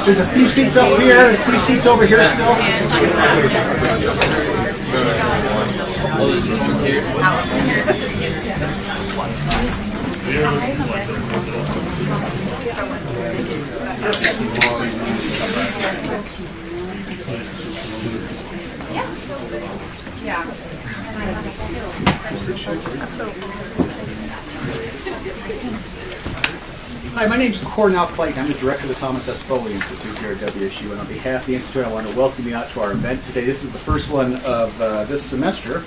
There's a few seats up here, a few seats over here still. Hi, my name is Cornell Clayton. I'm the director of the Thomas S. Foley Institute here at WSU, and on behalf of the Institute, I want to welcome you out to our event today. This is the first one of this semester,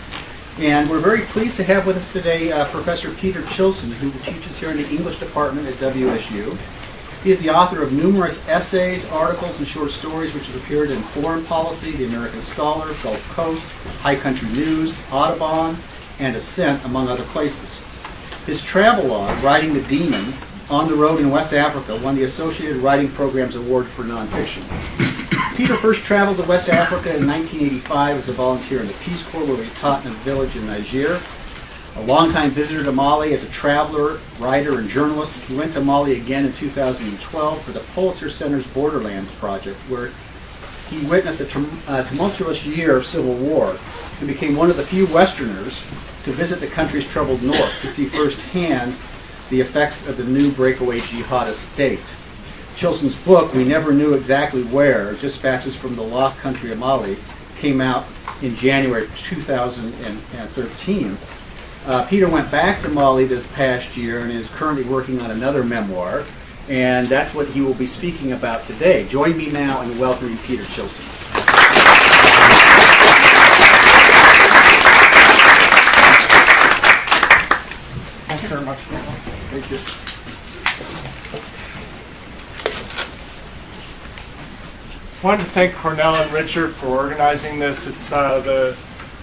and we're very pleased to have with us today Professor Peter Chilson, who teaches here in the English department at WSU. He is the author of numerous essays, articles, and short stories which have appeared in Foreign Policy, The American Scholar, Gulf Coast, High Country News, Audubon, and Ascent, among other places. His travelogue, Riding the Demon, On the Road in West Africa, won the Associated Writing Program's Award for Nonfiction. Peter first traveled to West Africa in 1985 as a volunteer in the Peace Corps, where he taught in a village in Niger. A longtime visitor to Mali as a traveler, writer, and journalist, he went to Mali again in 2012 for the Pulitzer Center's Borderlands Project, where he witnessed a tumultuous year of civil war and became one of the few Westerners to visit the country's troubled north to see firsthand the effects of the new breakaway jihadist state. Chilson's book, We Never Knew Exactly Where, Dispatches from the Lost Country of Mali, came out in January 2013. Peter went back to Mali this past year and is currently working on another memoir, and that's what he will be speaking about today. Join me now in welcoming Peter Chilson. Thanks very much. Thank you. I wanted to thank Cornell and Richard for organizing this. It's the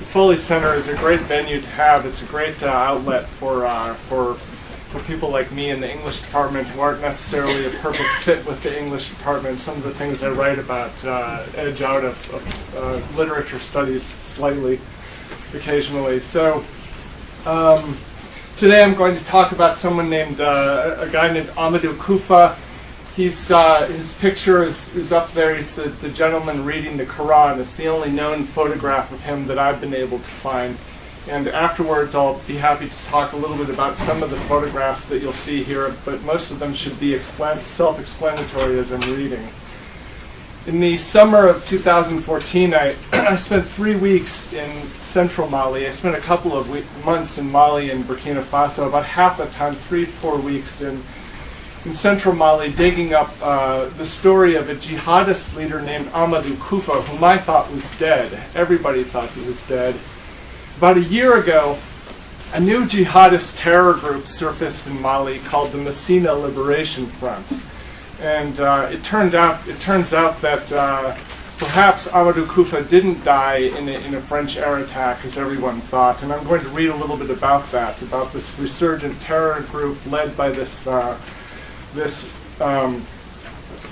Foley Center is a great venue to have. It's a great outlet for people like me in the English department who aren't necessarily a perfect fit with the English department. Some of the things I write about edge out of literature studies slightly, occasionally. So today I'm going to talk about someone named, a guy named Amadou Koufa. His picture is up there. He's the gentleman reading the Quran. It's the only known photograph of him that I've been able to find. And afterwards I'll be happy to talk a little bit about some of the photographs that you'll see here, but most of them should be self-explanatory as I'm reading. In the summer of 2014, I spent 3 weeks in central Mali. I spent a couple of months in Mali and Burkina Faso, about half the time, 3 to 4 weeks in central Mali, digging up the story of a jihadist leader named Amadou Koufa, whom I thought was dead. Everybody thought he was dead. About a year ago, a new jihadist terror group surfaced in Mali called the Messina Liberation Front. And it turns out that perhaps Amadou Koufa didn't die in a French air attack, as everyone thought. And I'm going to read a little bit about that, about this resurgent terror group led by this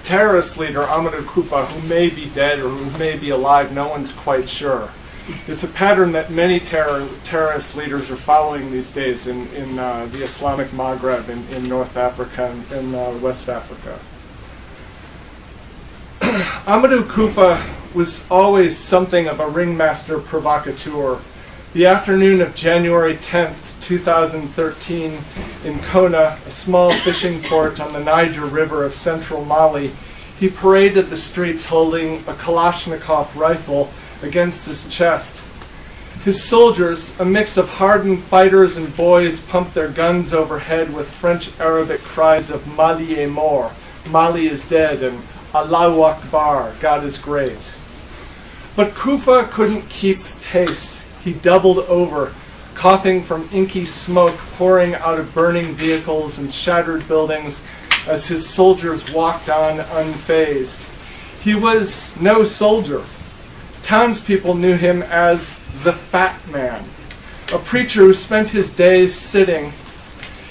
terrorist leader, Amadou Koufa, who may be dead or who may be alive. No one's quite sure. It's a pattern that many terrorist leaders are following these days in the Islamic Maghreb, in North Africa and West Africa. Amadou Koufa was always something of a ringmaster provocateur. The afternoon of January 10th, 2013, in Kona, a small fishing port on the Niger River of central Mali, he paraded the streets holding a Kalashnikov rifle against his chest. His soldiers, a mix of hardened fighters and boys, pumped their guns overhead with French-Arabic cries of Mali est mort, Mali is dead, and Allahu Akbar, God is great. But Koufa couldn't keep pace. He doubled over, coughing from inky smoke pouring out of burning vehicles and shattered buildings as his soldiers walked on unfazed. He was no soldier. Townspeople knew him as the Fat Man, a preacher who spent his days sitting.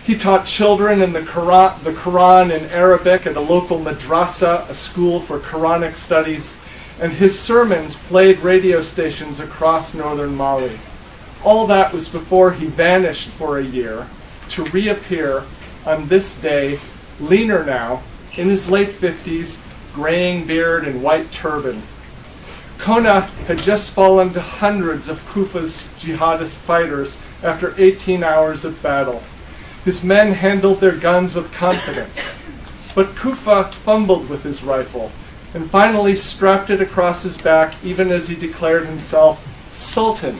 He taught children in the Quran in Arabic at a local madrasa, a school for Quranic studies, and his sermons played radio stations across northern Mali. All that was before he vanished for a year, to reappear on this day, leaner now, in his late 50s, graying beard and white turban. Kona had just fallen to hundreds of Koufa's jihadist fighters after 18 hours of battle. His men handled their guns with confidence, but Koufa fumbled with his rifle and finally strapped it across his back even as he declared himself Sultan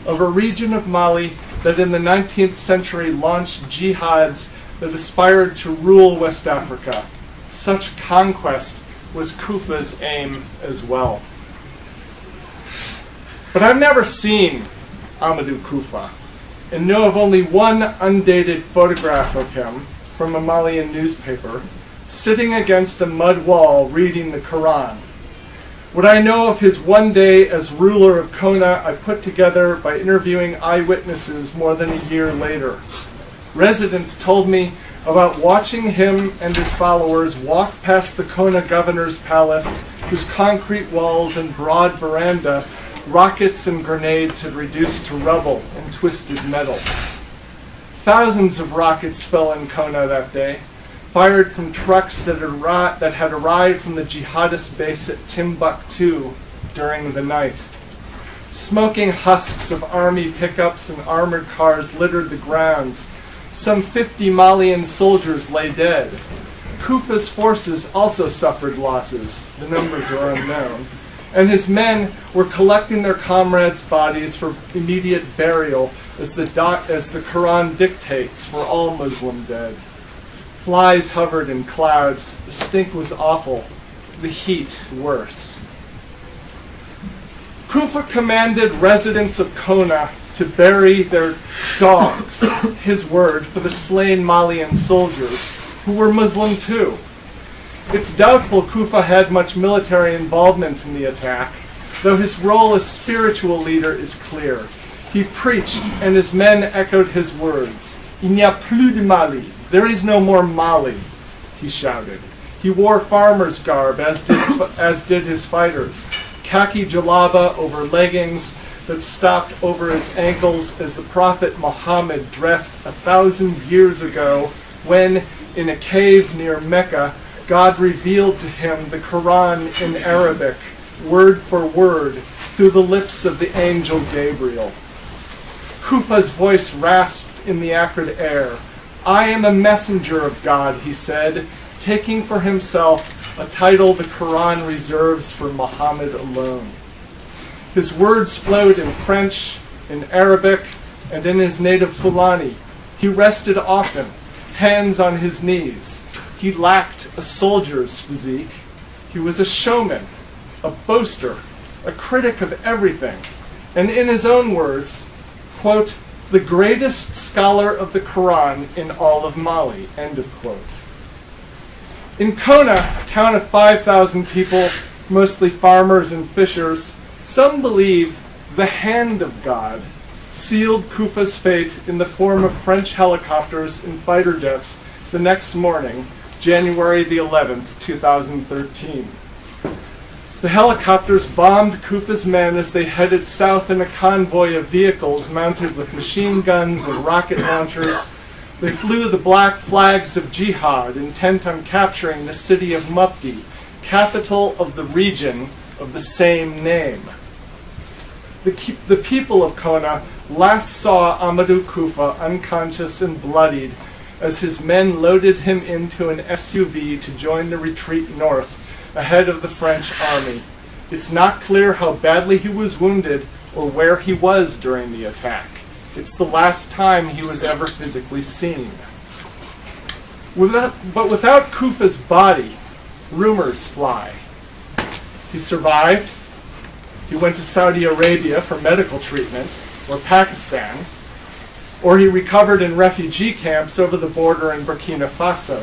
of a region of Mali that in the 19th century launched jihads that aspired to rule West Africa. Such conquest was Koufa's aim as well. But I've never seen Amadou Koufa and know of only one undated photograph of him from a Malian newspaper sitting against a mud wall reading the Quran. What I know of his one day as ruler of Kona, I put together by interviewing eyewitnesses more than a year later. Residents told me about watching him and his followers walk past the Kona governor's palace, whose concrete walls and broad veranda rockets and grenades had reduced to rubble and twisted metal. Thousands of rockets fell in Kona that day, fired from trucks that had arrived from the jihadist base at Timbuktu during the night. Smoking husks of army pickups and armored cars littered the grounds. Some 50 Malian soldiers lay dead. Koufa's forces also suffered losses. The numbers are unknown. And his men were collecting their comrades' bodies for immediate burial as the Quran dictates for all Muslim dead. Flies hovered in clouds. The stink was awful. The heat worse. Koufa commanded residents of Kona to bury their dogs, his word, for the slain Malian soldiers, who were Muslim too. It's doubtful Koufa had much military involvement in the attack, though his role as spiritual leader is clear. He preached, and his men echoed his words. Il n'y a plus de Mali. There is no more Mali, he shouted. He wore farmer's garb, as did his fighters. Khaki jalaba over leggings that stopped over his ankles as the Prophet Muhammad dressed 1,000 years ago when, in a cave near Mecca, God revealed to him the Quran in Arabic, word for word, through the lips of the angel Gabriel. Koufa's voice rasped in the acrid air. I am a messenger of God, he said, taking for himself a title the Quran reserves for Muhammad alone. His words flowed in French, in Arabic, and in his native Fulani. He rested often, hands on his knees. He lacked a soldier's physique. He was a showman, a boaster, a critic of everything, and in his own words, quote, the greatest scholar of the Quran in all of Mali, end of quote. In Kona, a town of 5,000 people, mostly farmers and fishers, some believe the hand of God sealed Koufa's fate in the form of French helicopters and fighter jets the next morning, January the 11th, 2013. The helicopters bombed Koufa's men as they headed south in a convoy of vehicles mounted with machine guns and rocket launchers. They flew the black flags of Jihad, intent on capturing the city of Mopti, capital of the region of the same name. The people of Kona last saw Amadou Koufa unconscious and bloodied as his men loaded him into an SUV to join the retreat north ahead of the French army. It's not clear how badly he was wounded or where he was during the attack. It's the last time he was ever physically seen. But without Koufa's body, rumors fly. He survived. He went to Saudi Arabia for medical treatment, or Pakistan, or he recovered in refugee camps over the border in Burkina Faso.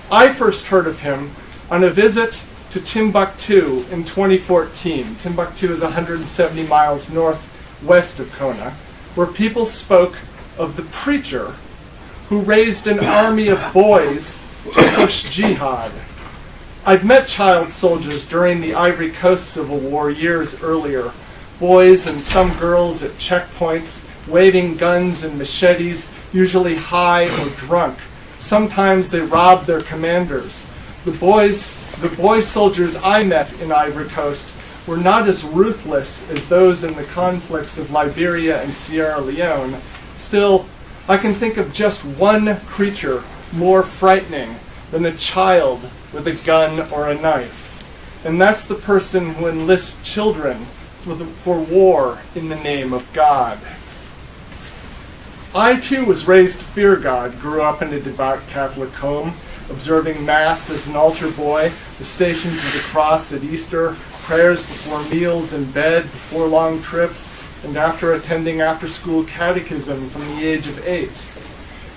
I first heard of him on a visit to Timbuktu in 2014. Timbuktu is 170 miles northwest of Kona, where people spoke of the preacher who raised an army of boys to push jihad. I'd met child soldiers during the Ivory Coast Civil War years earlier, boys and some girls at checkpoints, waving guns and machetes, usually high or drunk. Sometimes they robbed their commanders. The boy soldiers I met in Ivory Coast were not as ruthless as those in the conflicts of Liberia and Sierra Leone. Still, I can think of just one creature more frightening than a child with a gun or a knife. And that's the person who enlists children for war in the name of God. I too was raised to fear God, grew up in a devout Catholic home, observing Mass as an altar boy, the Stations of the Cross at Easter, prayers before meals in bed, before long trips, and after attending after-school catechism from the age of 8.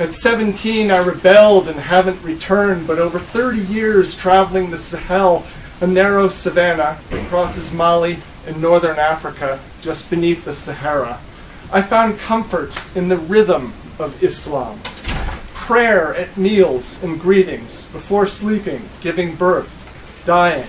At 17, I rebelled and haven't returned, but over 30 years traveling the Sahel, a narrow savanna that crosses Mali and northern Africa, just beneath the Sahara, I found comfort in the rhythm of Islam. Prayer at meals and greetings, before sleeping, giving birth, dying.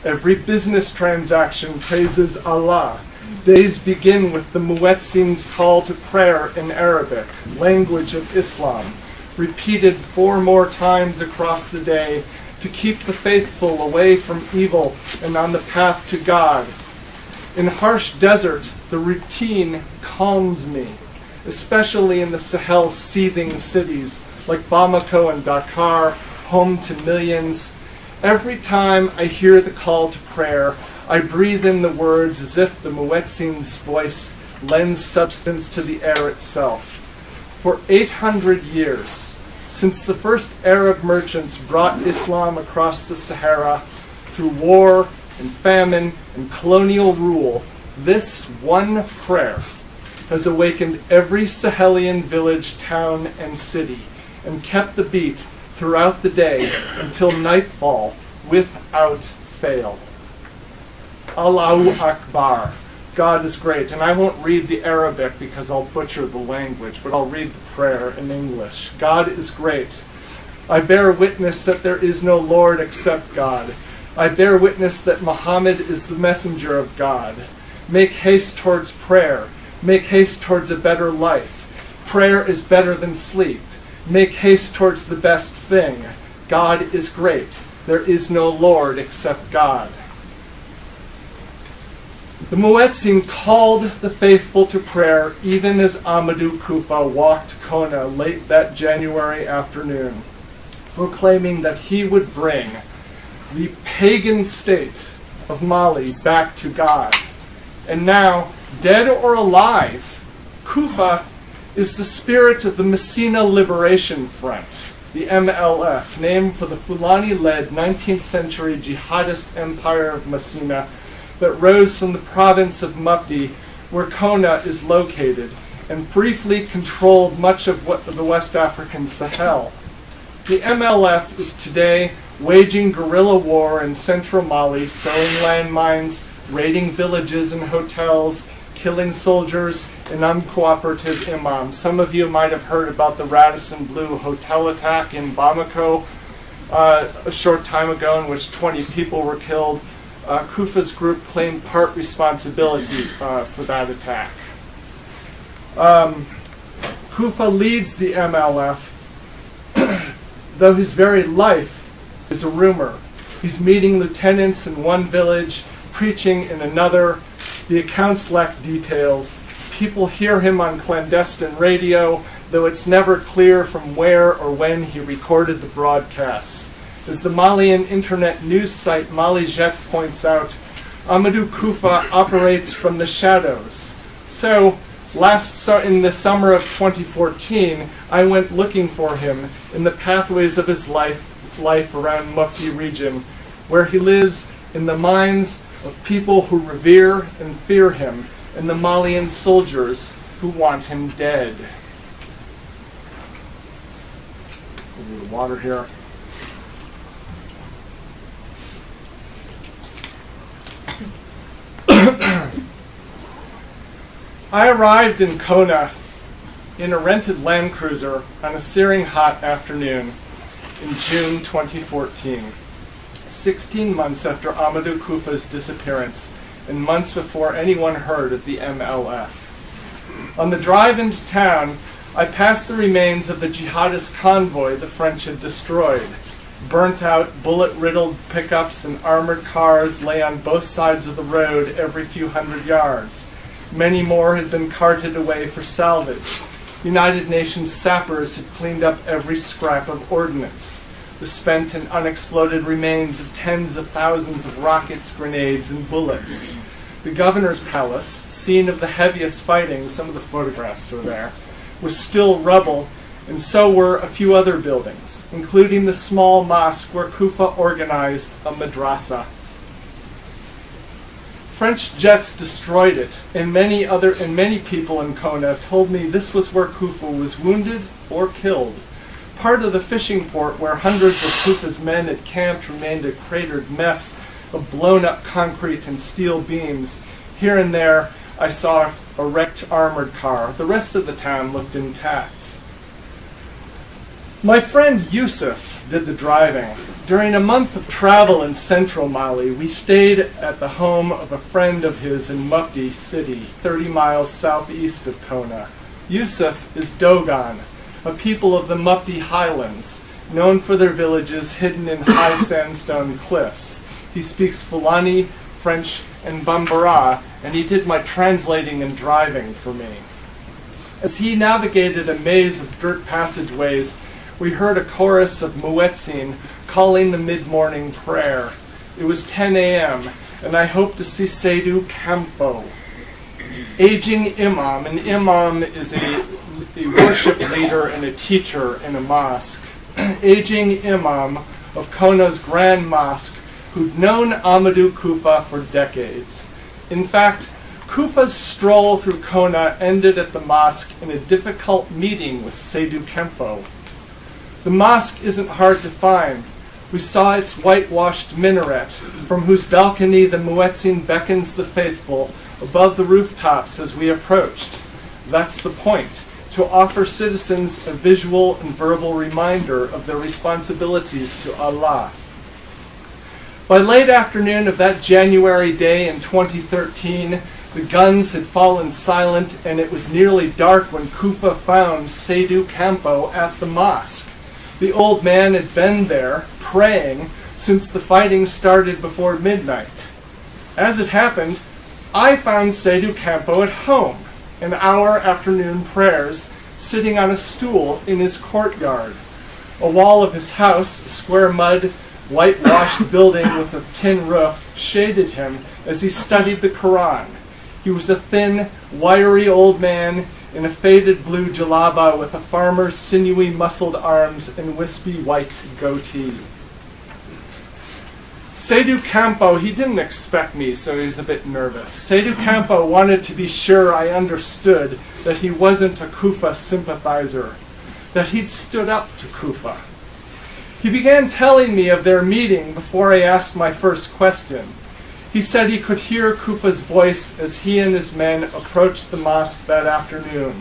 Every business transaction praises Allah. Days begin with the Moet Singh's call to prayer in Arabic, language of Islam, repeated 4 more times across the day to keep the faithful away from evil and on the path to God. In harsh desert, the routine calms me, especially in the Sahel's seething cities like Bamako and Dakar, home to millions. Every time I hear the call to prayer, I breathe in the words as if the Moet Singh's voice lends substance to the air itself. For 800 years, since the first Arab merchants brought Islam across the Sahara, through war and famine and colonial rule, this one prayer has awakened every Sahelian village, town, and city, and kept the beat throughout the day until nightfall without fail. Allahu Akbar. God is great. And I won't read the Arabic because I'll butcher the language, but I'll read the prayer in English. God is great. I bear witness that there is no Lord except God. I bear witness that Muhammad is the messenger of God. Make haste towards prayer. Make haste towards a better life. Prayer is better than sleep. Make haste towards the best thing. God is great. There is no Lord except God. The Moet Singh called the faithful to prayer even as Amadou Koufa walked Kona late that January afternoon, proclaiming that he would bring the pagan state of Mali back to God. And now, dead or alive, Koufa is the spirit of the Messina Liberation Front, the MLF, named for the Fulani-led 19th century jihadist empire of Messina that rose from the province of Mopti, where Kona is located, and briefly controlled much of the West African Sahel. The MLF is today waging guerrilla war in central Mali, sowing landmines, raiding villages and hotels, killing soldiers, and uncooperative imams. Some of you might have heard about the Radisson Blu hotel attack in Bamako a short time ago, in which 20 people were killed. Koufa's group claimed part responsibility for that attack. Koufa leads the MLF, though his very life is a rumor. He's meeting lieutenants in one village, preaching in another. The accounts lack details. People hear him on clandestine radio, though it's never clear from where or when he recorded the broadcasts. As the Malian internet news site Mali Jet points out, Amadou Koufa operates from the shadows. So, in the summer of 2014, I went looking for him in the pathways of his life around Mopti region, where he lives in the minds of people who revere and fear him, and the Malian soldiers who want him dead. A little water here. I arrived in Kona in a rented Land Cruiser on a searing hot afternoon in June 2014, 16 months after Amadou Koufa's disappearance and months before anyone heard of the MLF. On the drive into town, I passed the remains of the jihadist convoy the French had destroyed. Burnt-out, bullet-riddled pickups and armored cars lay on both sides of the road every few hundred yards. Many more had been carted away for salvage. United Nations sappers had cleaned up every scrap of ordnance, the spent and unexploded remains of tens of thousands of rockets, grenades, and bullets. The governor's palace, scene of the heaviest fighting, some of the photographs are there, was still rubble, and so were a few other buildings, including the small mosque where Koufa organized a madrasa. French jets destroyed it, and many people in Kona told me this was where Koufa was wounded or killed. Part of the fishing port where hundreds of Koufa's men had camped remained a cratered mess of blown-up concrete and steel beams. Here and there, I saw a wrecked armored car. The rest of the town looked intact. My friend Yusef did the driving. During a month of travel in central Mali, we stayed at the home of a friend of his in Mopti city, 30 miles southeast of Kona. Yusef is Dogon, a people of the Mopti highlands, known for their villages hidden in high sandstone cliffs. He speaks Fulani, French, and Bambara, and he did my translating and driving for me. As he navigated a maze of dirt passageways, we heard a chorus of Moet Singh calling the mid-morning prayer. It was 10 a.m., and I hoped to see Seydou Campo, aging imam. An imam is a worship leader and a teacher in a mosque. Aging imam of Kona's Grand Mosque, who'd known Amadou Koufa for decades. In fact, Koufa's stroll through Kona ended at the mosque in a difficult meeting with Seydou Campo. The mosque isn't hard to find. We saw its whitewashed minaret, from whose balcony the muezzin beckons the faithful above the rooftops as we approached. That's the point, to offer citizens a visual and verbal reminder of their responsibilities to Allah. By late afternoon of that January day in 2013, the guns had fallen silent, and it was nearly dark when Koufa found Seydou Campo at the mosque. The old man had been there, praying, since the fighting started before midnight. As it happened, I found Seydou Campo at home, an hour after noon prayers, sitting on a stool in his courtyard. A wall of his house, a square mud, whitewashed building with a tin roof, shaded him as he studied the Quran. He was a thin, wiry old man in a faded blue jalaba with a farmer's sinewy muscled arms and wispy white goatee. Seydou Campo, he didn't expect me, so he was a bit nervous. Seydou Campo wanted to be sure I understood that he wasn't a Koufa sympathizer, that he'd stood up to Koufa. He began telling me of their meeting before I asked my first question. He said he could hear Koufa's voice as he and his men approached the mosque that afternoon.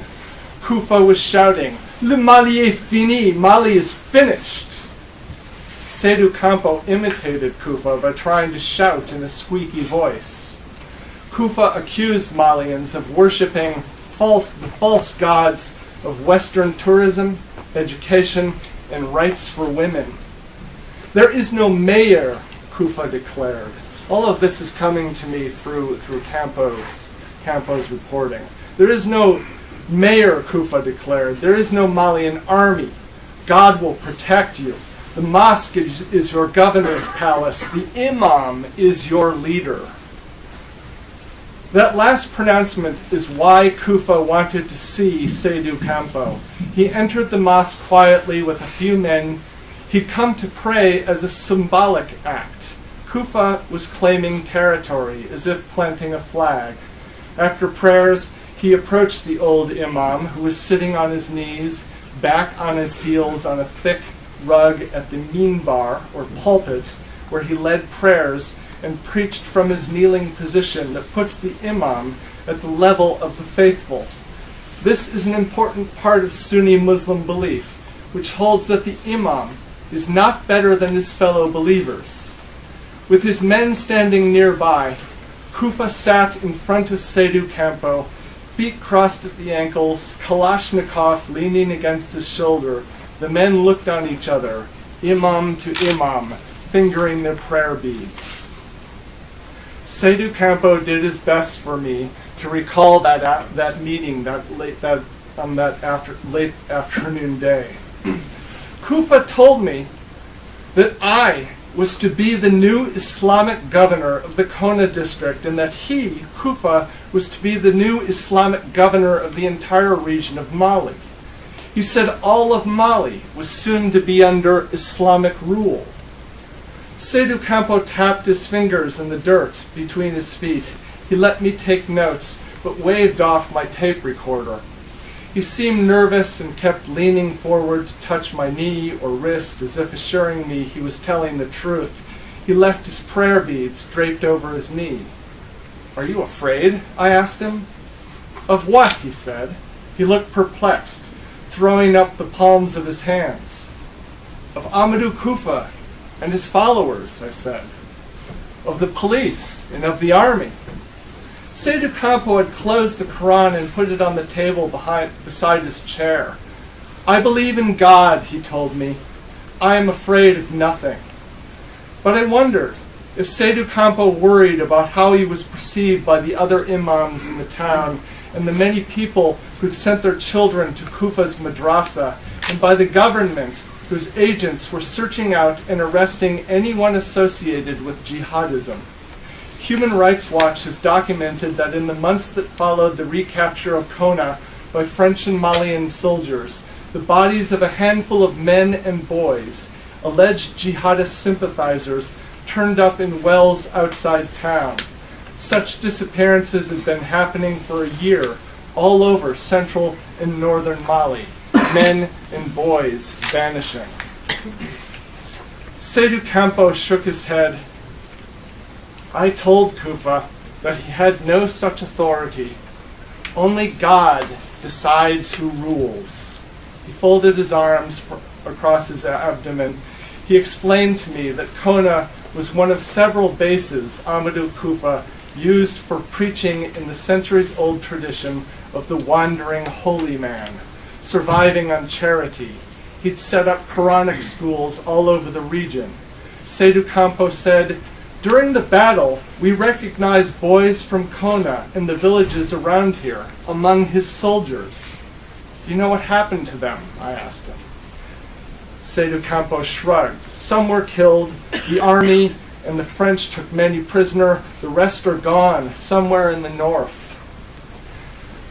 Koufa was shouting, "Le Mali est fini, Mali is finished." Seydou Campo imitated Koufa by trying to shout in a squeaky voice. Koufa accused Malians of worshipping the false gods of Western tourism, education, and rights for women. There is no mayor, Koufa declared. All of this is coming to me through Campo's reporting. There is no mayor, Koufa declared. There is no Malian army. God will protect you. The mosque is your governor's palace. The imam is your leader. That last pronouncement is why Koufa wanted to see Seydou Campo. He entered the mosque quietly with a few men. He'd come to pray as a symbolic act. Koufa was claiming territory, as if planting a flag. After prayers, he approached the old imam, who was sitting on his knees, back on his heels on a thick rug at the minbar, or pulpit, where he led prayers and preached from his kneeling position that puts the imam at the level of the faithful. This is an important part of Sunni Muslim belief, which holds that the imam is not better than his fellow believers. With his men standing nearby, Koufa sat in front of Seydou Campo, feet crossed at the ankles, Kalashnikov leaning against his shoulder. The men looked on each other. imam to imam, fingering their prayer beads. Seydou Campo did his best for me to recall that meeting late afternoon day. Koufa told me that I was to be the new Islamic governor of the Kona district, and that he, Koufa, was to be the new Islamic governor of the entire region of Mali. He said all of Mali was soon to be under Islamic rule. Seydou Campo tapped his fingers in the dirt between his feet. He let me take notes, but waved off my tape recorder. He seemed nervous and kept leaning forward to touch my knee or wrist as if assuring me he was telling the truth. He left his prayer beads draped over his knee. "Are you afraid?" I asked him. "Of what?" he said. He looked perplexed, throwing up the palms of his hands. "Of Amadou Koufa and his followers," I said. "Of the police and of the army." Seydou Campo had closed the Quran and put it on the table beside his chair. "I believe in God," he told me. "I am afraid of nothing." But I wondered if Seydou Campo worried about how he was perceived by the other imams in the town and the many people who'd sent their children to Koufa's madrasa, and by the government whose agents were searching out and arresting anyone associated with jihadism. Human Rights Watch has documented that in the months that followed the recapture of Kona by French and Malian soldiers, the bodies of a handful of men and boys, alleged jihadist sympathizers, turned up in wells outside town. Such disappearances had been happening for a year all over central and northern Mali, men and boys vanishing. Seydou Campo shook his head. I told Koufa that he had no such authority. Only God decides who rules. He folded his arms across his abdomen. He explained to me that Kona was one of several bases Amadou Koufa used for preaching in the centuries-old tradition of the wandering holy man, surviving on charity. He'd set up Quranic schools all over the region. Seydou Campo said, "During the battle, we recognized boys from Kona and the villages around here among his soldiers." "Do you know what happened to them?" I asked him. Seydou Campo shrugged. "Some were killed. The army and the French took many prisoner. The rest are gone, somewhere in the north."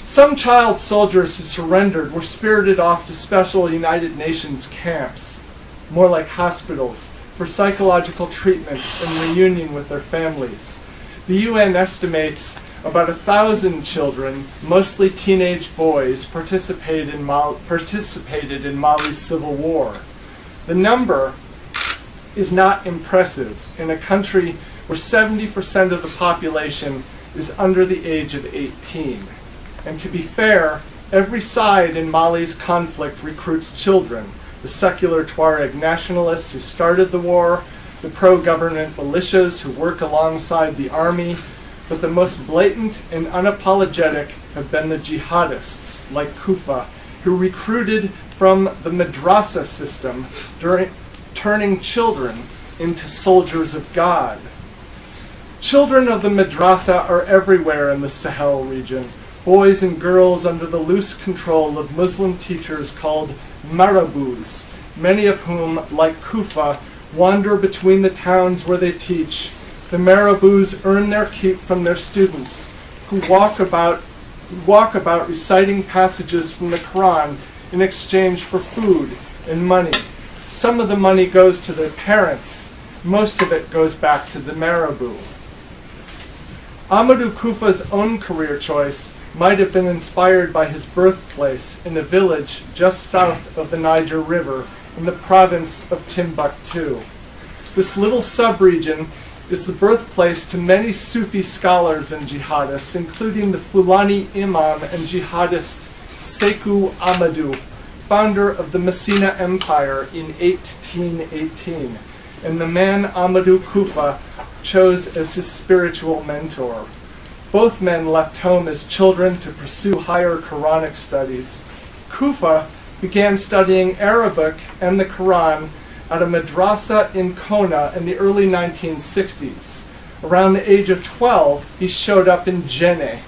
Some child soldiers who surrendered were spirited off to special United Nations camps, more like hospitals, for psychological treatment and reunion with their families. The UN estimates about 1,000 children, mostly teenage boys, participated in Mali's civil war. The number is not impressive in a country where 70% of the population is under the age of 18. And to be fair, every side in Mali's conflict recruits children. The secular Tuareg nationalists who started the war, the pro-government militias who work alongside the army, but the most blatant and unapologetic have been the jihadists, like Koufa, who recruited from the madrasa system, turning children into soldiers of God. Children of the madrasa are everywhere in the Sahel region, boys and girls under the loose control of Muslim teachers called marabouts, many of whom, like Koufa, wander between the towns where they teach. The marabouts earn their keep from their students, who walk about reciting passages from the Quran in exchange for food and money. Some of the money goes to their parents. Most of it goes back to the marabout. Amadou Koufa's own career choice might have been inspired by his birthplace in a village just south of the Niger River in the province of Timbuktu. This little sub-region is the birthplace to many Sufi scholars and jihadists, including the Fulani imam and jihadist Sekou Amadou, founder of the Messina Empire in 1818, and the man Amadou Koufa chose as his spiritual mentor. Both men left home as children to pursue higher Quranic studies. Koufa began studying Arabic and the Quran at a madrasa in Kona in the early 1960s. Around the age of 12, he showed up in Djenné,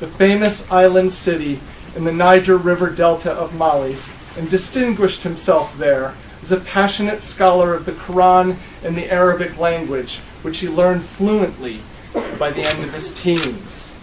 the famous island city in the Niger River delta of Mali, and distinguished himself there as a passionate scholar of the Quran and the Arabic language, which he learned fluently by the end of his teens.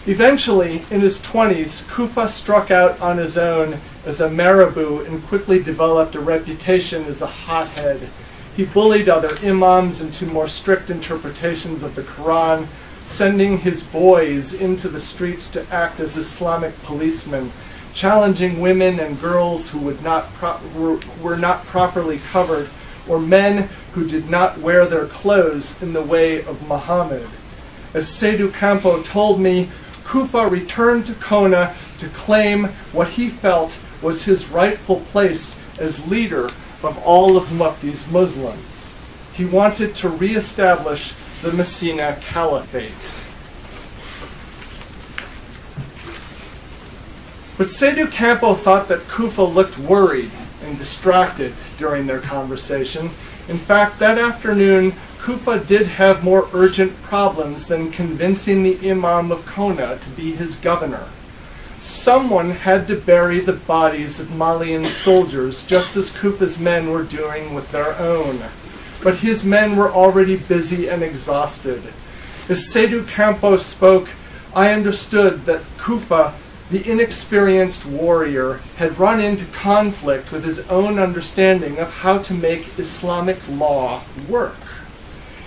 Eventually, in his 20s, Koufa struck out on his own as a marabout and quickly developed a reputation as a hothead. He bullied other imams into more strict interpretations of the Quran, sending his boys into the streets to act as Islamic policemen, challenging women and girls who were not properly covered, or men who did not wear their clothes in the way of Muhammad. As Seydou Campo told me, Koufa returned to Kona to claim what he felt was his rightful place as leader of all of Mukti's Muslims. He wanted to reestablish the Messina Caliphate. But Seydou Campo thought that Koufa looked worried and distracted during their conversation. In fact, that afternoon, Koufa did have more urgent problems than convincing the Imam of Kona to be his governor. Someone had to bury the bodies of Malian soldiers, just as Koufa's men were doing with their own. But his men were already busy and exhausted. As Seydou Campo spoke, I understood that Koufa, the inexperienced warrior, had run into conflict with his own understanding of how to make Islamic law work.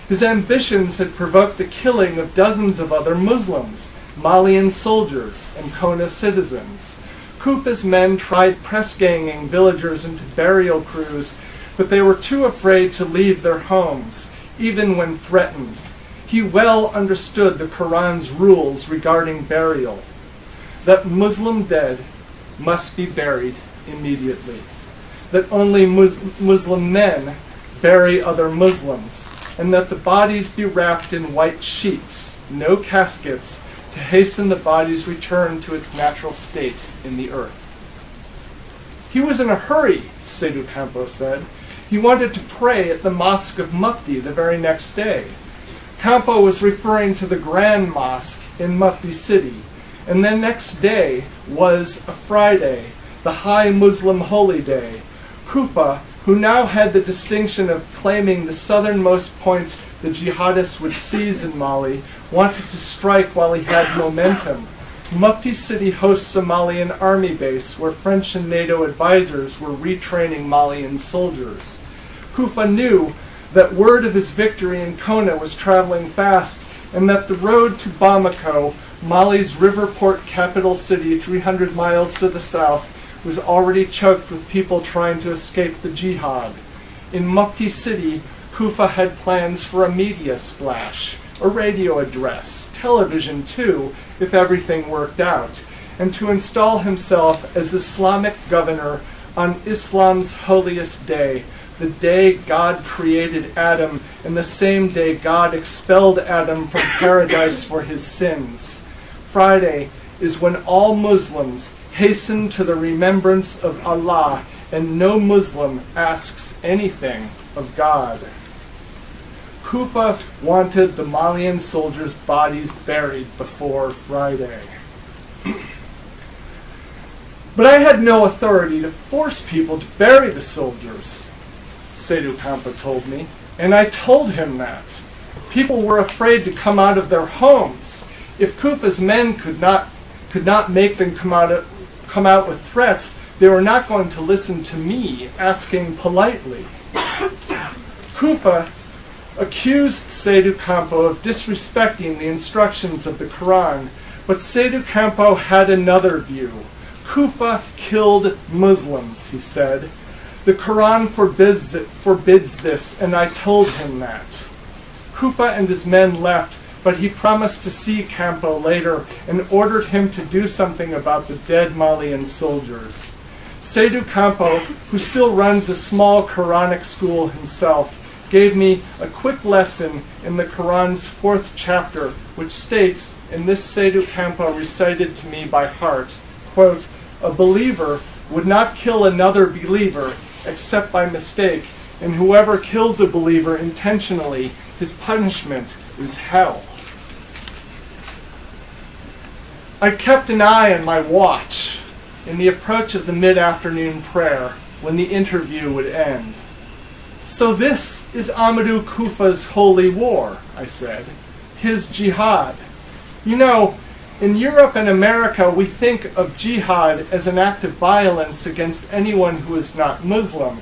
His ambitions had provoked the killing of dozens of other Muslims, Malian soldiers, and Kona citizens. Koufa's men tried press-ganging villagers into burial crews, but they were too afraid to leave their homes, even when threatened. He well understood the Quran's rules regarding burial, that Muslim dead must be buried immediately, that only Muslim men bury other Muslims, and that the bodies be wrapped in white sheets, no caskets, to hasten the body's return to its natural state in the earth. He was in a hurry, Seydou Campo said. He wanted to pray at the Mosque of Mukti the very next day. Campo was referring to the Grand Mosque in Mukti City, and the next day was a Friday, the high Muslim holy day. Koufa, who now had the distinction of claiming the southernmost point the jihadists would seize in Mali, wanted to strike while he had momentum. Mukti City hosts a Malian army base where French and NATO advisors were retraining Malian soldiers. Koufa knew that word of his victory in Kona was traveling fast, and that the road to Bamako, Mali's river port capital city 300 miles to the south, was already choked with people trying to escape the jihad. In Mukti City, Koufa had plans for a media splash, a radio address, television too, if everything worked out, and to install himself as Islamic governor on Islam's holiest day, the day God created Adam, and the same day God expelled Adam from paradise for his sins. Friday is when all Muslims hasten to the remembrance of Allah, and no Muslim asks anything of God. Koufa wanted the Malian soldiers' bodies buried before Friday. But I had no authority to force people to bury the soldiers, Seydou Campo told me, and I told him that. People were afraid to come out of their homes. If Koufa's men could not make them come out with threats, they were not going to listen to me asking politely. Koufa accused Seydou Campo of disrespecting the instructions of the Quran, but Seydou Campo had another view. Koufa killed Muslims, he said. The Quran forbids this, and I told him that. Koufa and his men left, but he promised to see Campo later and ordered him to do something about the dead Malian soldiers. Seydou Campo, who still runs a small Quranic school himself, gave me a quick lesson in the Quran's 4th chapter, which states, and this Seydou Campo recited to me by heart, quote, A believer would not kill another believer except by mistake, and whoever kills a believer intentionally, his punishment is hell. I kept an eye on my watch in the approach of the mid-afternoon prayer when the interview would end. So this is Amadou Koufa's holy war, I said. His jihad. You know, in Europe and America, we think of jihad as an act of violence against anyone who is not Muslim.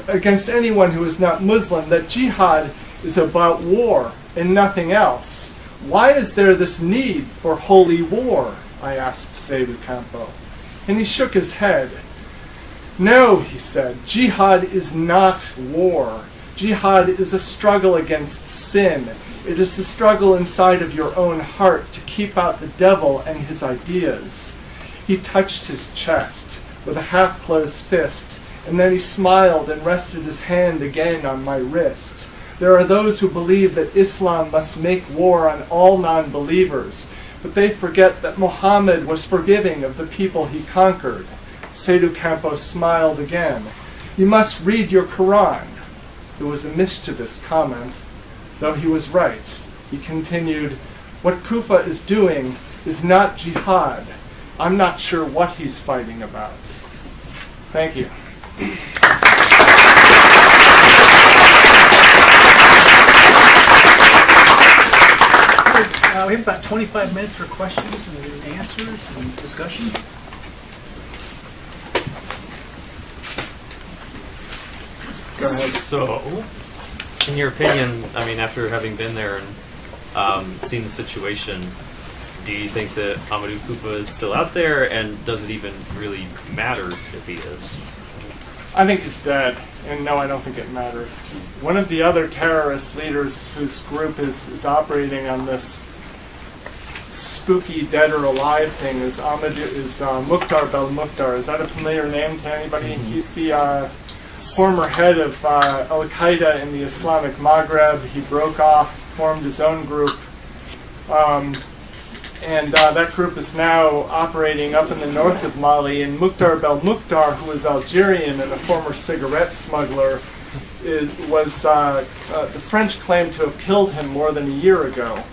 Against anyone who is not Muslim, that jihad is about war and nothing else. Why is there this need for holy war? I asked Seydou Campo. And he shook his head. No, he said, jihad is not war. Jihad is a struggle against sin. It is the struggle inside of your own heart to keep out the devil and his ideas. He touched his chest with a half-closed fist, and then he smiled and rested his hand again on my wrist. There are those who believe that Islam must make war on all non-believers, but they forget that Muhammad was forgiving of the people he conquered. Seydou Campo smiled again. You must read your Quran. It was a mischievous comment, though he was right. He continued, what Koufa is doing is not jihad. I'm not sure what he's fighting about. Thank you. We have about 25 minutes for questions and answers and discussion. Go ahead. So, in your opinion, I mean, after having been there and seen the situation, do you think that Amadou Koufa is still out there, and does it even really matter if he is? I think he's dead, and no, I don't think it matters. One of the other terrorist leaders whose group is operating on this spooky dead or alive thing is Mokhtar Belmokhtar. Is that a familiar name to anybody? Mm-hmm. He's the former head of Al-Qaeda in the Islamic Maghreb. He broke off, formed his own group, and that group is now operating up in the north of Mali. And Mokhtar Belmokhtar, who is Algerian and a former cigarette smuggler, the French claim to have killed him more than a year ago.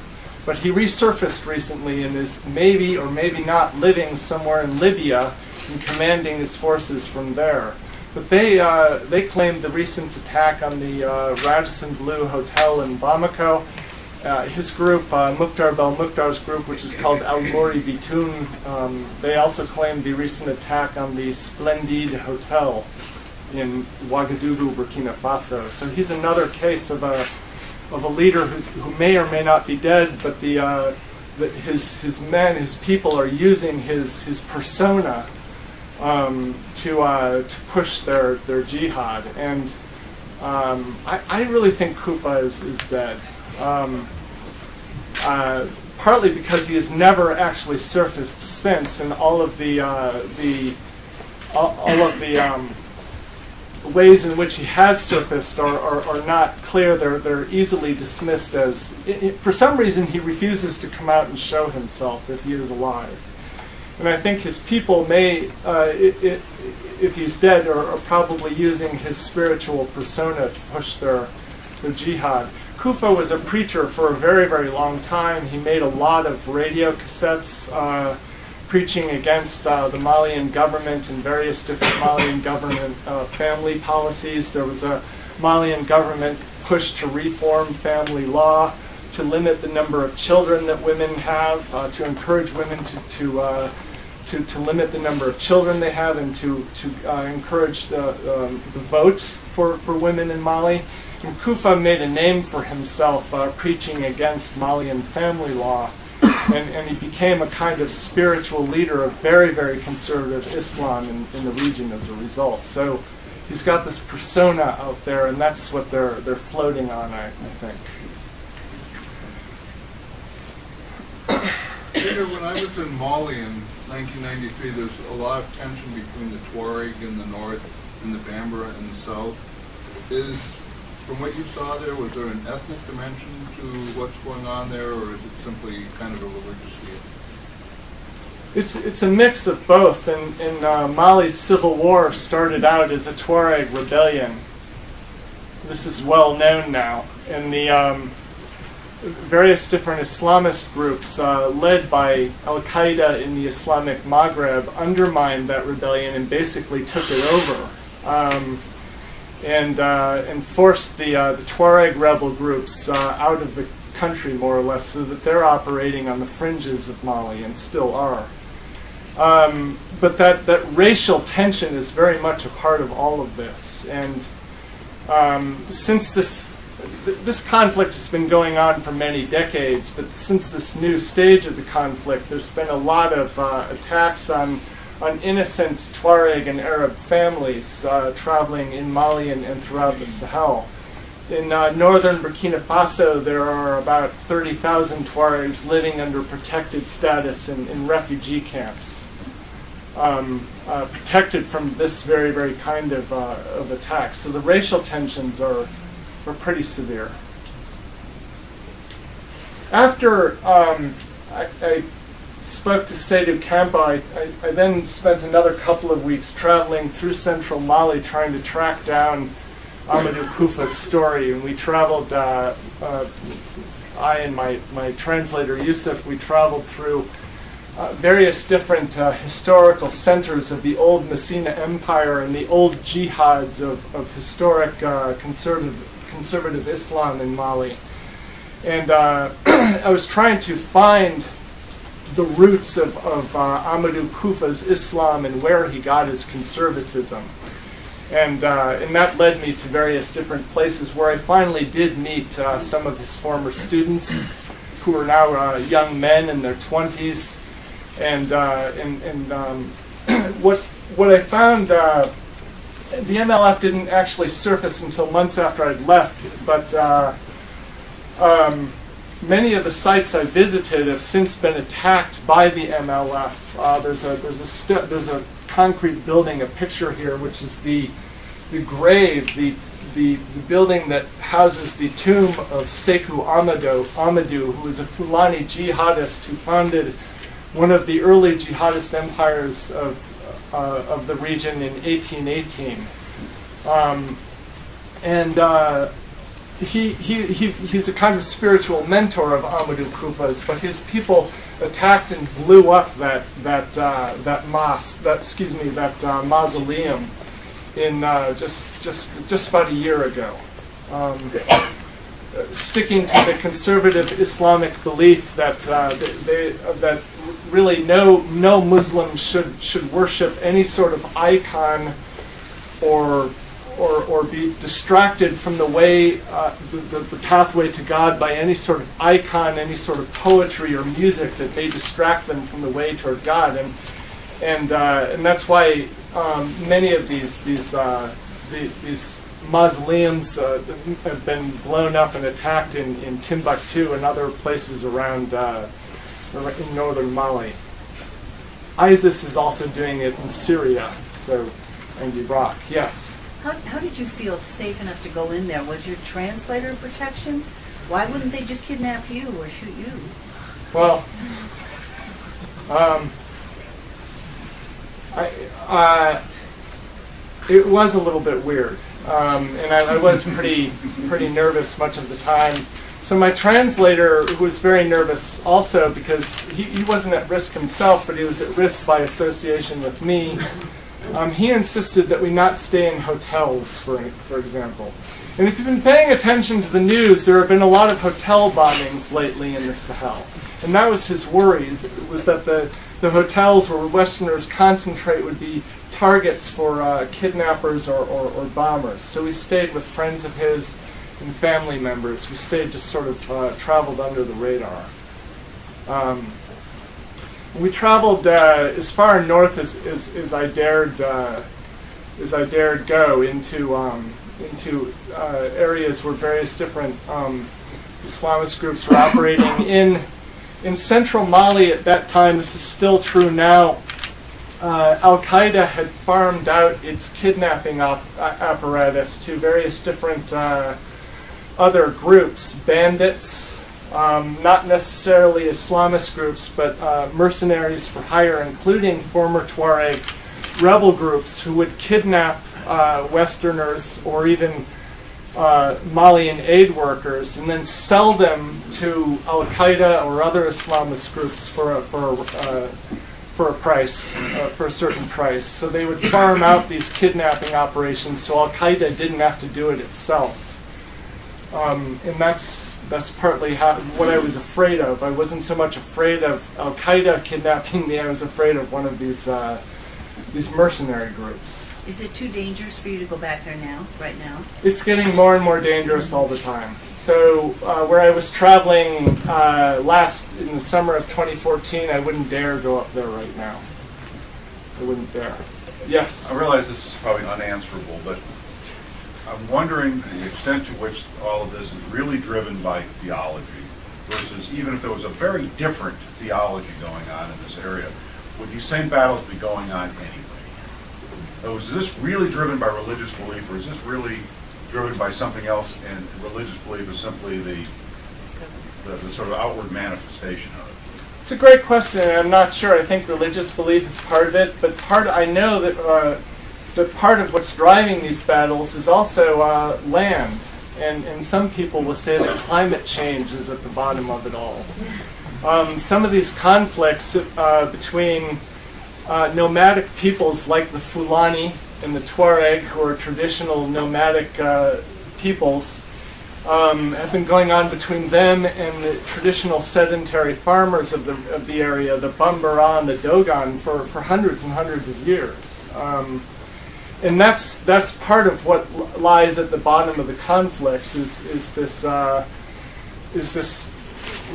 But he resurfaced recently and is maybe or maybe not living somewhere in Libya and commanding his forces from there. But they claimed the recent attack on the Radisson Blu Hotel in Bamako. His group, Mokhtar Belmokhtar's group, which is called Al Mouri Bitoun, they also claimed the recent attack on the Splendide Hotel in Ouagadougou, Burkina Faso. So he's another case of a leader who may or may not be dead, but his men, his people, are using his persona to push their jihad. And I really think Koufa is dead. Partly because he has never actually surfaced since, and all of the ways in which he has surfaced are not clear. They're easily dismissed as, for some reason, he refuses to come out and show himself that he is alive. And I think his people may, if he's dead, are probably using his spiritual persona to push their jihad. Koufa was a preacher for a very, very long time. He made a lot of radio cassettes preaching against the Malian government and various different Malian government family policies. There was a Malian government push to reform family law, to limit the number of children that women have, to encourage women to limit the number of children they have, and to encourage the vote for women in Mali. And Koufa made a name for himself preaching against Malian family law, and he became a kind of spiritual leader of very, very conservative Islam in the region as a result. So he's got this persona out there, and that's what they're floating on, I think. Peter, when I was in Mali in 1993, there's a lot of tension between the Tuareg in the north and the Bambara in the south. From what you saw there, was there an ethnic dimension to what's going on there, or is it simply kind of a religious It's a mix of both. And Mali's civil war started out as a Tuareg rebellion. This is well known now. And the various different Islamist groups led by Al-Qaeda in the Islamic Maghreb undermined that rebellion and basically took it over. And forced the Tuareg rebel groups out of the country, more or less, so that they're operating on the fringes of Mali and still are. But that racial tension is very much a part of all of this. And since this conflict has been going on for many decades, but since this new stage of the conflict, there's been a lot of attacks on innocent Tuareg and Arab families traveling in Mali and throughout the Sahel. In northern Burkina Faso, there are about 30,000 Tuaregs living under protected status in refugee camps, protected from this very, very kind of attack. So the racial tensions are pretty severe. After I spoke to Seydou Kamba, I then spent another couple of weeks traveling through central Mali trying to track down Amadou Koufa's story. And we traveled, I and my translator Yusef, we traveled through various different historical centers of the old Messina Empire and the old jihads of historic conservative Islam in Mali. And I was trying to find the roots of Amadou Koufa's Islam and where he got his conservatism. And that led me to various different places where I finally did meet some of his former students who are now young men in their 20s. And what I found, the MLF didn't actually surface until months after I'd left, but many of the sites I visited have since been attacked by the MLF. There's a concrete building, a picture here, which is the grave, the building that houses the tomb of Sekou Amadou, who was a Fulani jihadist who founded one of the early jihadist empires of the region in 1818. He's a kind of spiritual mentor of Amadou Koufa's, but his people attacked and blew up that mausoleum in just about a year ago, sticking to the conservative Islamic belief that that really no Muslim should worship any sort of icon or be distracted from the way the pathway to God by any sort of icon, any sort of poetry or music that may distract them from the way toward God, and that's why many of these mausoleums have been blown up and attacked in Timbuktu and other places around in northern Mali. ISIS is also doing it in Syria, and Iraq. Yes. How did you feel safe enough to go in there? Was your translator protection? Why wouldn't they just kidnap you or shoot you? Well, it was a little bit weird, and I was pretty nervous much of the time. So my translator, who was very nervous also because he wasn't at risk himself, but he was at risk by association with me, he insisted that we not stay in hotels, for example. And if you've been paying attention to the news, there have been a lot of hotel bombings lately in the Sahel. And that was his worry, was that the hotels where Westerners concentrate would be targets for kidnappers or bombers. So we stayed with friends of his and family members. We stayed just sort of traveled under the radar. We traveled as far north as I dared go into areas where various different Islamist groups were operating in central Mali at that time. This is still true now. Al-Qaeda had farmed out its kidnapping apparatus to various different other groups, bandits, not necessarily Islamist groups, but mercenaries for hire, including former Tuareg rebel groups who would kidnap Westerners or even Malian aid workers and then sell them to Al Qaeda or other Islamist groups for a price, for a certain price. So they would farm out these kidnapping operations so Al Qaeda didn't have to do it itself. And that's partly what I was afraid of. I wasn't so much afraid of Al Qaeda kidnapping me. I was afraid of one of these mercenary groups. Is it too dangerous for you to go back there now, right now? It's getting more and more dangerous all the time. So where I was traveling in the summer of 2014, I wouldn't dare go up there right now. I wouldn't dare. Yes? I realize this is probably unanswerable, but I'm wondering the extent to which all of this is really driven by theology versus even if there was a very different theology going on in this area, would these same battles be going on anyway? So is this really driven by religious belief, or is this really driven by something else, and religious belief is simply the sort of outward manifestation of it? It's a great question, and I'm not sure. I think religious belief is part of it, but I know that part of what's driving these battles is also land, and some people will say that climate change is at the bottom of it all. Some of these conflicts between nomadic peoples like the Fulani and the Tuareg, who are traditional nomadic peoples, have been going on between them and the traditional sedentary farmers of the area, the Bambara and the Dogon, for hundreds and hundreds of years. And that's part of what lies at the bottom of the conflict is this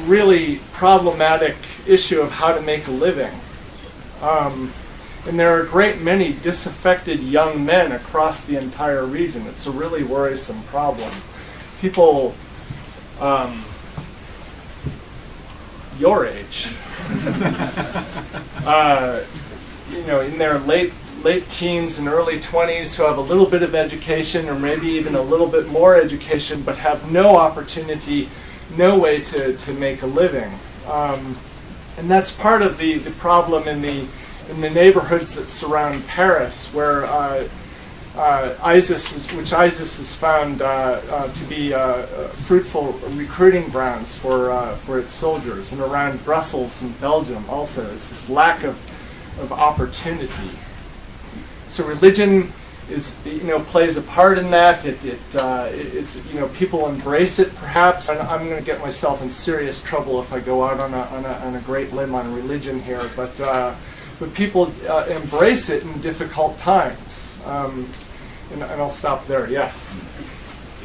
really problematic issue of how to make a living. And there are a great many disaffected young men across the entire region. It's a really worrisome problem. People your age, in their late teens and early 20s who have a little bit of education or maybe even a little bit more education but have no opportunity, no way to make a living. And that's part of the problem in the neighborhoods that surround Paris, where ISIS has found to be fruitful recruiting grounds for its soldiers, and around Brussels and Belgium also is this lack of opportunity. So religion plays a part in that. It's people embrace it perhaps. I'm going to get myself in serious trouble if I go out on a great limb on religion here, but people embrace it in difficult times. And I'll stop there. Yes.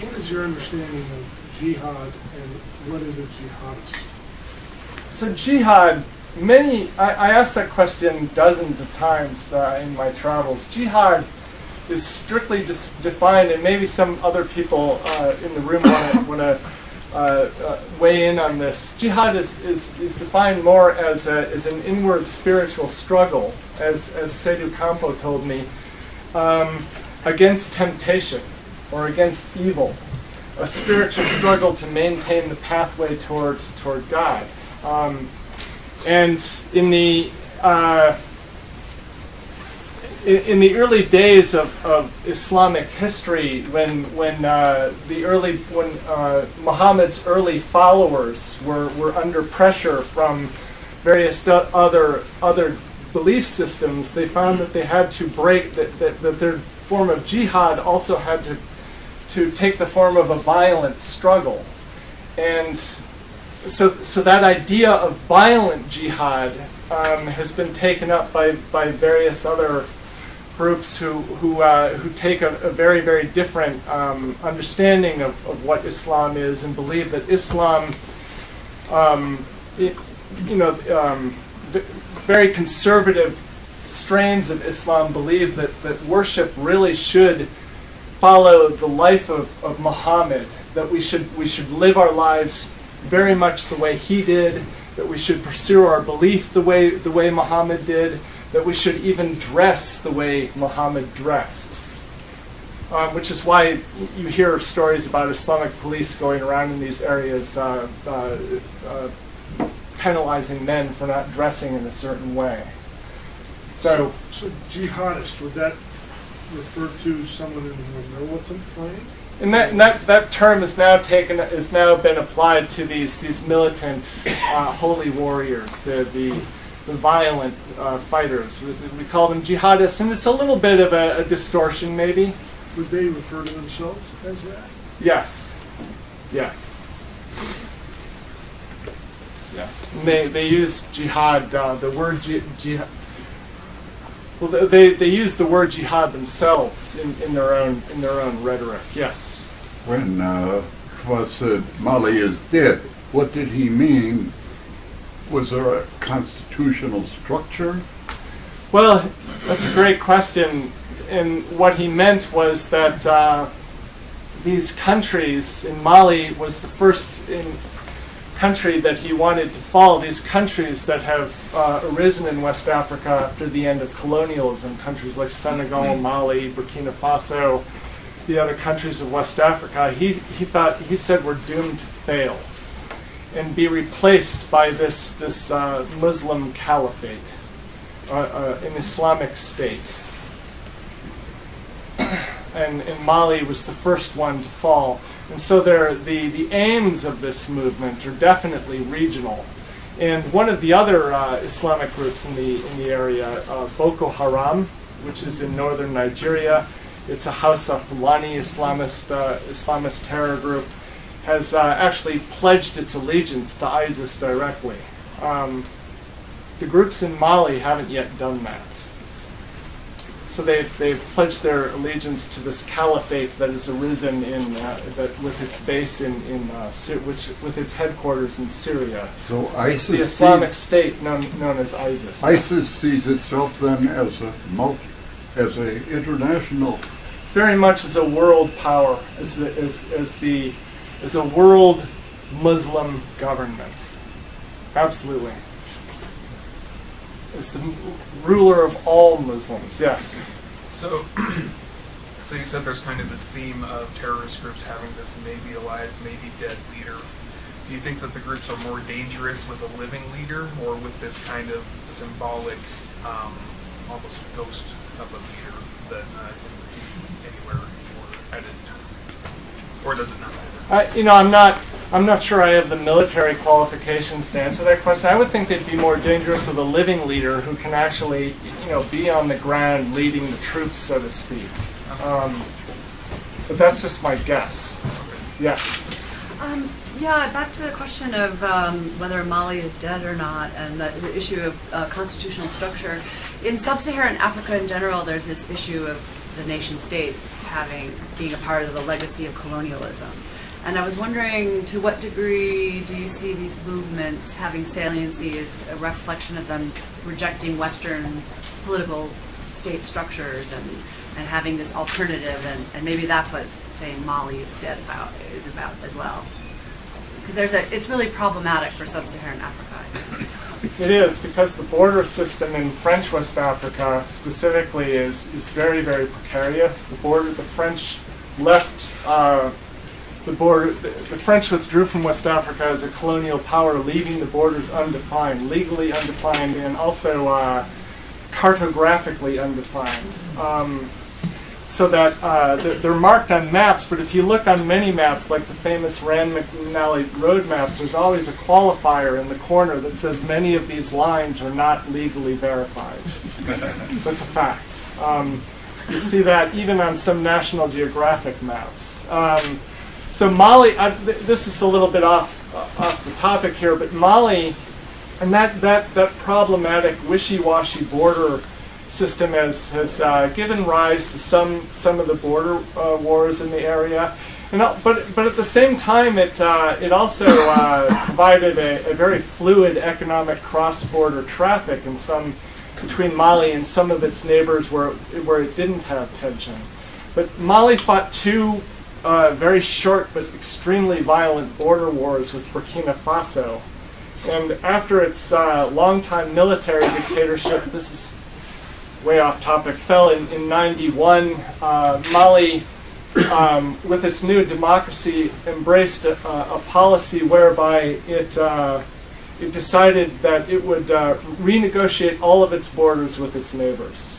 What is your understanding of jihad, and what is a jihadist? So jihad. I asked that question dozens of times in my travels. Jihad is strictly defined, and maybe some other people in the room want to weigh in on this. Jihad is defined more as an inward spiritual struggle, as Seydou Campo told me, against temptation or against evil, a spiritual struggle to maintain the pathway toward God. And in the early days of Islamic history, when Muhammad's early followers were under pressure from various other belief systems, they found that they had to break that their form of jihad also had to take the form of a violent struggle, and so that idea of violent jihad has been taken up by various other groups who take a very, very different understanding of what Islam is, and believe that Islam, very conservative strains of Islam believe that worship really should follow the life of Muhammad, that we should live our lives very much the way he did, that we should pursue our belief the way Muhammad did, that we should even dress the way Muhammad dressed. which is why you hear stories about Islamic police going around in these areas penalizing men for not dressing in a certain way. So jihadist, would that refer to someone in the militant flank? and that term is now been applied to these militant holy warriors, the violent fighters. We call them jihadists, and it's a little bit of a distortion, maybe. Would they refer to themselves as that? Yes. Yes. Yes. And they use jihad, the word jihad. Well, they use the word jihad themselves in their own rhetoric. Yes. When Koufa said Mali is dead, what did he mean? Was there a constitutional structure? Well, that's a great question. And what he meant was that these countries, in Mali was the first country that he wanted to follow, these countries that have arisen in West Africa after the end of colonialism, countries like Senegal, Mali, Burkina Faso, the other countries of West Africa, he said we're doomed to fail and be replaced by this Muslim caliphate, an Islamic State. And Mali was the first one to fall. And so the aims of this movement are definitely regional. And one of the other Islamic groups in the area, Boko Haram, which is in northern Nigeria, it's a Hausa Fulani Islamist terror group, has actually pledged its allegiance to ISIS directly. The groups in Mali haven't yet done that. So they've pledged their allegiance to this caliphate that has arisen with its base with its headquarters in Syria. So ISIS, the Islamic State, known as ISIS. ISIS sees itself then as a international, very much as a world power, as a world Muslim government. Absolutely. As the ruler of all Muslims, yes. So you said there's kind of this theme of terrorist groups having this maybe alive, maybe dead leader. Do you think that the groups are more dangerous with a living leader or with this kind of symbolic, almost ghost of a leader that can be anywhere or at any time? Or does it not matter? I'm not sure I have the military qualifications to answer that question. I would think they'd be more dangerous with a living leader who can actually, be on the ground leading the troops, so to speak. But that's just my guess. Yes. Back to the question of whether Mali is dead or not, and the issue of constitutional structure. In sub-Saharan Africa in general, there's this issue of the nation state being a part of the legacy of colonialism. And I was wondering, to what degree do you see these movements having saliency as a reflection of them rejecting Western political state structures and having this alternative, and maybe that's what saying Mali is dead is about as well? Because it's really problematic for sub-Saharan Africa. It is, because the border system in French West Africa specifically is very, very precarious. The French left the border. The French withdrew from West Africa as a colonial power, leaving the borders undefined, legally undefined, and also cartographically undefined. So that they're marked on maps, but if you look on many maps, like the famous Rand McNally road maps, there's always a qualifier in the corner that says many of these lines are not legally verified. That's a fact. You see that even on some National Geographic maps. So Mali, this is a little bit off the topic here, but Mali, and that problematic wishy-washy border system has given rise to some of the border wars in the area, but at the same time it also provided a very fluid economic cross-border traffic between Mali and some of its neighbors where it didn't have tension. But Mali fought two very short but extremely violent border wars with Burkina Faso, and after its longtime military dictatorship, this is way off topic, fell in 91. Mali with its new democracy, embraced a policy whereby it decided that it would renegotiate all of its borders with its neighbors,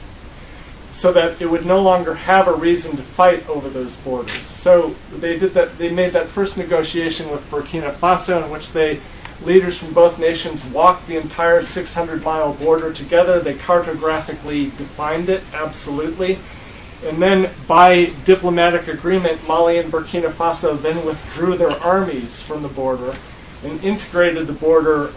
so that it would no longer have a reason to fight over those borders. So they did that. They made that first negotiation with Burkina Faso, in which leaders from both nations walked the entire 600-mile border together. They cartographically defined it, absolutely. And then by diplomatic agreement, Mali and Burkina Faso then withdrew their armies from the border and integrated the border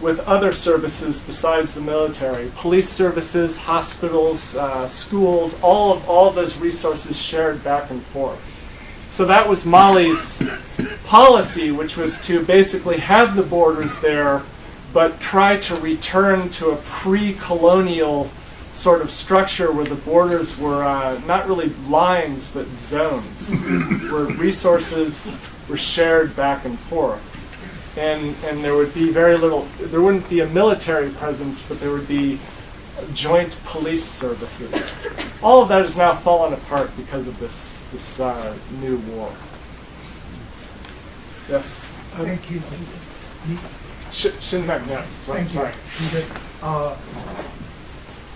with other services besides the military. Police services, hospitals, schools, all of those resources shared back and forth. So that was Mali's policy, which was to basically have the borders there, but try to return to a pre-colonial sort of structure where the borders were not really lines, but zones, where resources were shared back and forth. And there would be very little, there wouldn't be a military presence, but there would be joint police services. All of that has now fallen apart because of this new war. Yes? Thank you. Shinmen, yes. Thank Sorry. you.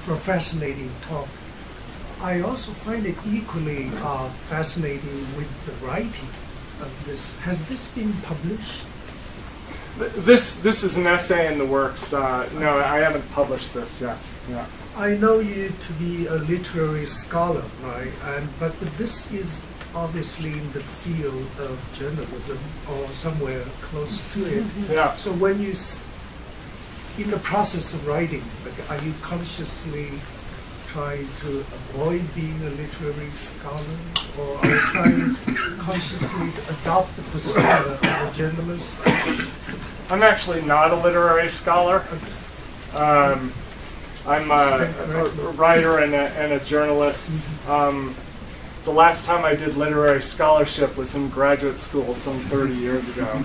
For a fascinating talk. I also find it equally fascinating with the writing of this. Has this been published? This is an essay in the works. No, I haven't published this yet. Yeah. I know you to be a literary scholar, right? But this is obviously in the field of journalism or somewhere close to it. Yeah. So when you, in the process of writing, are you consciously trying to avoid being a literary scholar, or are you trying consciously to adopt the persona of a journalist? I'm actually not a literary scholar. I'm a writer and a journalist. The last time I did literary scholarship was in graduate school some 30 years ago.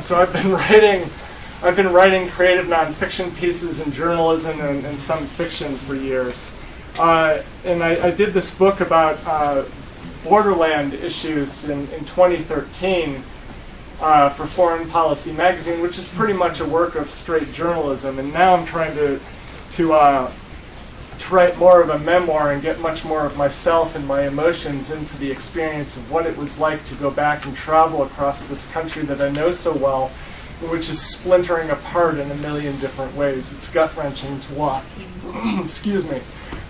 So I've been writing creative nonfiction pieces in journalism and some fiction for years. And I did this book about borderland issues in 2013 for Foreign Policy magazine, which is pretty much a work of straight journalism. And now I'm trying to write more of a memoir and get much more of myself and my emotions into the experience of what it was like to go back and travel across this country that I know so well, which is splintering apart in a million different ways. It's gut-wrenching to watch. Excuse me.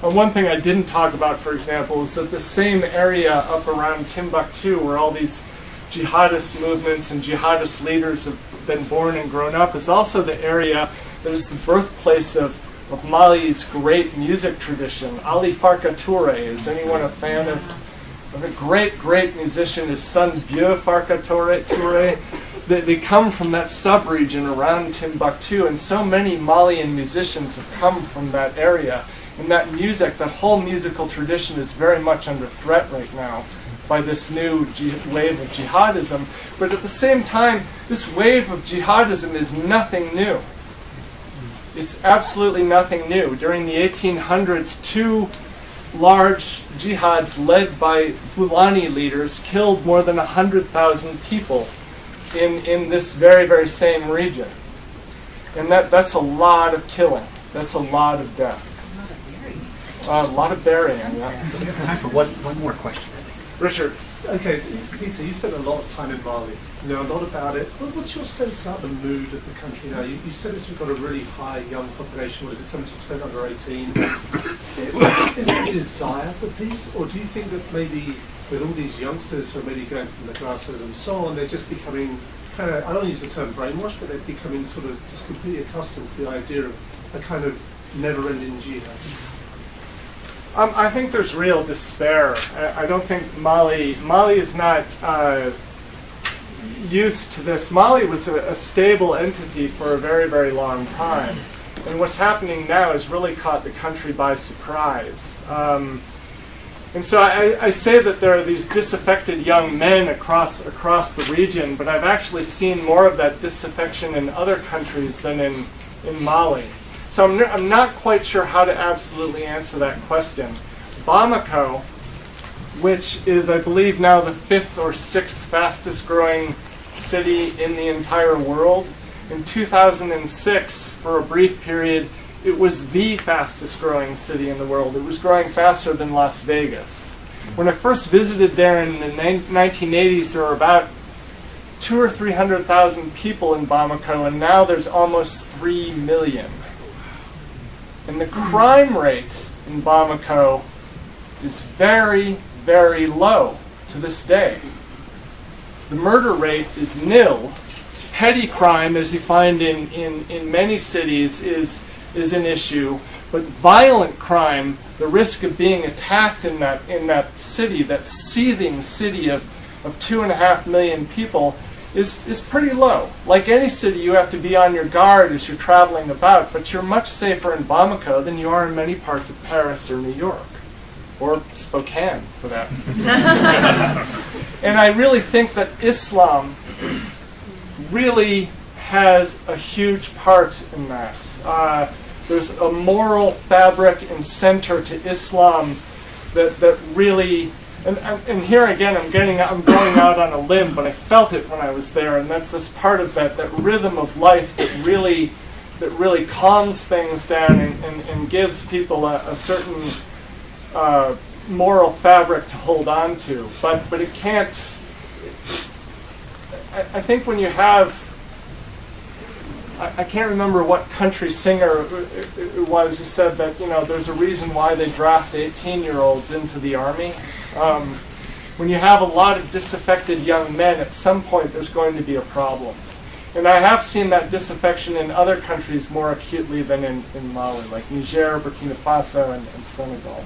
One thing I didn't talk about, for example, is that the same area up around Timbuktu, where all these jihadist movements and jihadist leaders have been born and grown up, is also the area that is the birthplace of Mali's great music tradition. Ali Farka Touré. Is anyone a fan of a great, great musician? His son, Vieux Farka Touré. They come from that sub-region around Timbuktu, and so many Malian musicians have come from that area. And that music, that whole musical tradition is very much under threat right now by this new wave of jihadism. But at the same time, this wave of jihadism is nothing new. It's absolutely nothing new. During the 1800s, two large jihads led by Fulani leaders killed more than 100,000 people in this very, very same region. And that's a lot of killing. That's a lot of death. A lot of burying, yeah. We have time for one more question, I think. Richard. Okay, Peter, you spent a lot of time in Mali. You know a lot about it. What's your sense about the mood of the country now? You said we've got a really high young population. What is it, 70% under 18? Is there a desire for peace? Or do you think that maybe with all these youngsters who are maybe going from the classes and so on, they're just becoming kind of, I don't use the term brainwashed, but they're becoming sort of just completely accustomed to the idea of a kind of never-ending jihad? I think there's real despair. I don't think Mali is not used to this. Mali was a stable entity for a very, very long time. And what's happening now has really caught the country by surprise. And so I say that there are these disaffected young men across the region, but I've actually seen more of that disaffection in other countries than in Mali. So I'm not quite sure how to absolutely answer that question. Bamako which is, I believe, now the 5th or 6th fastest growing city in the entire world. In 2006, for a brief period, it was the fastest growing city in the world. It was growing faster than Las Vegas. When I first visited there in the 1980s, there were about 200,000 or 300,000 people in Bamako, and now there's almost 3 million. And the crime rate in Bamako is very, very low to this day. The murder rate is nil. Petty crime, as you find in many cities, is an issue. But violent crime, the risk of being attacked in that city, that seething city of 2.5 million people, is pretty low. Like any city, you have to be on your guard as you're traveling about, but you're much safer in Bamako than you are in many parts of Paris or New York, or Spokane, for that. And I really think that Islam really has a huge part in that. There's a moral fabric and center to Islam that really, and here again I'm going out on a limb, but I felt it when I was there, and that's part of that rhythm of life that really calms things down and gives people a certain moral fabric to hold on to. But it can't. I think when you have, I can't remember what country singer it was who said that, there's a reason why they draft 18-year-olds into the army. When you have a lot of disaffected young men, at some point there's going to be a problem. And I have seen that disaffection in other countries more acutely than in Mali, like Niger, Burkina Faso, and Senegal.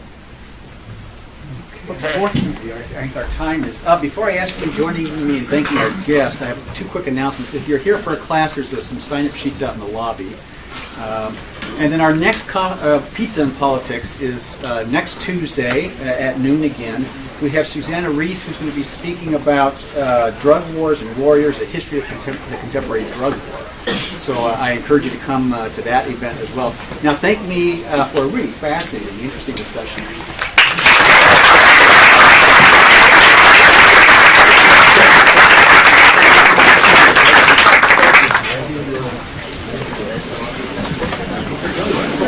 Unfortunately, I think our time is up. Before I ask you to join me in thanking our guest, I have 2 quick announcements. If you're here for a class, there's some sign-up sheets out in the lobby. And then our next Pizza and Politics is next Tuesday at noon again. We have Susanna Reese, who's going to be speaking about drug wars and warriors, a history of the contemporary drug war. So I encourage you to come to that event as well. Now, thank me for a really fascinating, interesting discussion.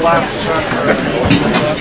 Last chapter.